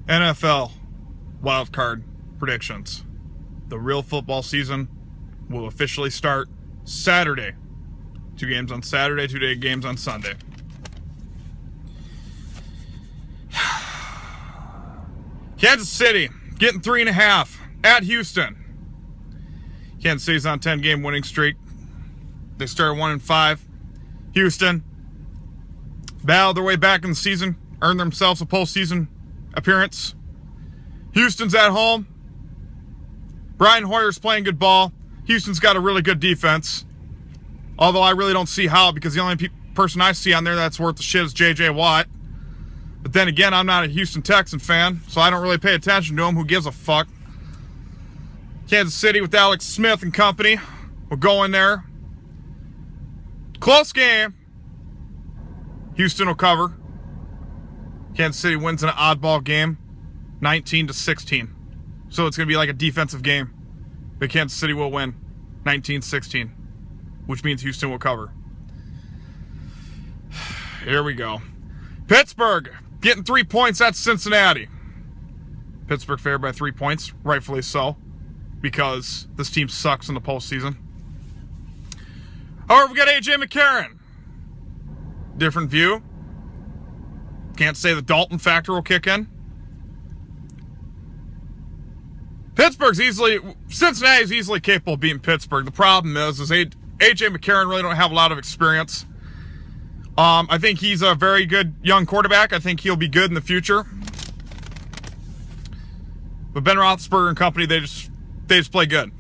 NFL Wildcard predictions. The real football season will officially start Saturday. 2 games on Saturday, 2 games on Sunday. Kansas City getting 3.5 at Houston. Kansas City's on a 10-game winning streak. They started 1-5. Houston battled their way back in the season, earned themselves a postseason appearance. Houston's at home. Brian Hoyer's playing good ball. Houston's got a really good defense. Although I really don't see how, because the only person I see on there that's worth the shit is J.J. Watt. But then again, I'm not a Houston Texan fan, so I don't really pay attention to him. Who gives a fuck? Kansas City with Alex Smith and company will go in there. Close game. Houston will cover. Kansas City wins in an oddball game, 19-16. So it's going to be like a defensive game. But Kansas City will win, 19-16, which means Houston will cover. Here we go. Pittsburgh getting 3 points at Cincinnati. Pittsburgh favored by 3 points, rightfully so, because this team sucks in the postseason. However, we got A.J. McCarron. Different view. Can't say the Dalton factor will kick in. Cincinnati's easily capable of beating Pittsburgh. The problem is A.J. McCarron really don't have a lot of experience. I think he's a very good young quarterback. I think he'll be good in the future. But Ben Roethlisberger and company, they just play good.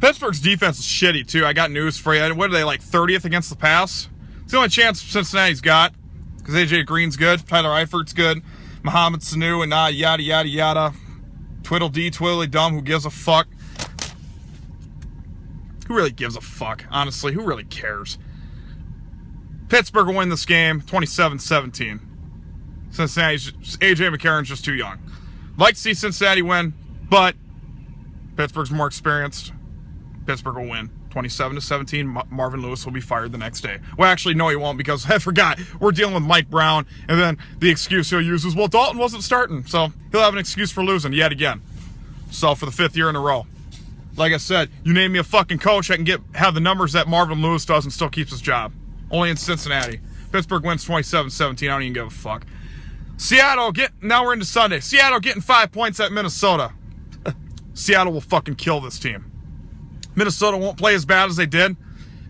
Pittsburgh's defense is shitty, too. I got news for you. What are they, like 30th against the pass? It's the only chance Cincinnati's got, because A.J. Green's good, Tyler Eifert's good, Mohamed Sanu, and yada, yada, yada. Twiddle-dee, twiddly-dum, who gives a fuck? Who really gives a fuck? Honestly, who really cares? Pittsburgh will win this game, 27-17. A.J. McCarron's just too young. Like to see Cincinnati win, but Pittsburgh's more experienced. Pittsburgh will win, 27-17. Marvin Lewis will be fired the next day. Well, actually, no, he won't, because I forgot. We're dealing with Mike Brown, and then the excuse he'll use is, well, Dalton wasn't starting, so he'll have an excuse for losing yet again. So, for the 5th year in a row. Like I said, you name me a fucking coach, I can have the numbers that Marvin Lewis does and still keeps his job. Only in Cincinnati. Pittsburgh wins 27-17. I don't even give a fuck. Now we're into Sunday. Seattle getting 5 points at Minnesota. Seattle will fucking kill this team. Minnesota won't play as bad as they did.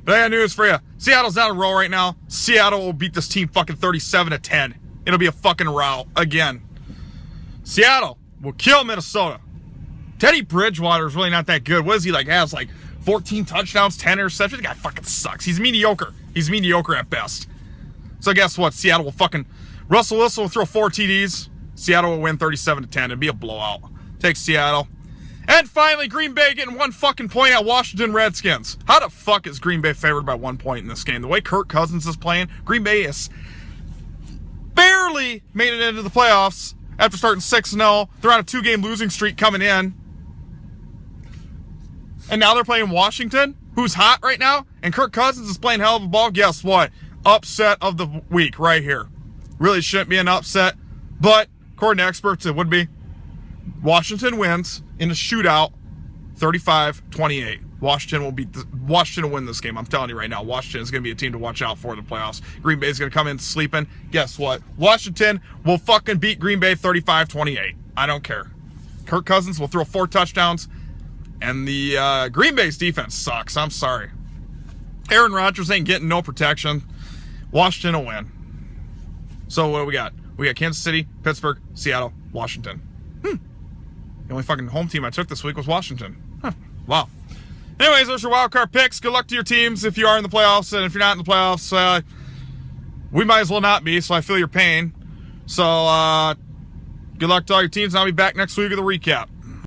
But I got news for you. Seattle's on a roll right now. Seattle will beat this team fucking 37-10. It'll be a fucking row again. Seattle will kill Minnesota. Teddy Bridgewater is really not that good. What is he like? Has like 14 touchdowns, 10 interceptions. The guy fucking sucks. He's mediocre. He's mediocre at best. So guess what? Seattle will fucking... Russell Wilson will throw 4 TDs. Seattle will win 37-10. It'll be a blowout. Take Seattle. And finally, Green Bay getting 1 fucking point at Washington Redskins. How the fuck is Green Bay favored by 1 point in this game? The way Kirk Cousins is playing, Green Bay is barely made it into the playoffs after starting 6-0. They're on a 2-game losing streak coming in. And now they're playing Washington, who's hot right now, and Kirk Cousins is playing hell of a ball. Guess what? Upset of the week right here. Really shouldn't be an upset, but according to experts, it would be. Washington wins in a shootout, 35-28. Washington will win this game. I'm telling you right now, Washington is going to be a team to watch out for in the playoffs. Green Bay is going to come in sleeping. Guess what? Washington will fucking beat Green Bay 35-28. I don't care. Kirk Cousins will throw 4 touchdowns. And the Green Bay's defense sucks. I'm sorry. Aaron Rodgers ain't getting no protection. Washington will win. So what do we got? We got Kansas City, Pittsburgh, Seattle, Washington. The only fucking home team I took this week was Washington. Wow. Anyways, those are your wildcard picks. Good luck to your teams if you are in the playoffs. And if you're not in the playoffs, we might as well not be, so I feel your pain. So good luck to all your teams, and I'll be back next week with a recap.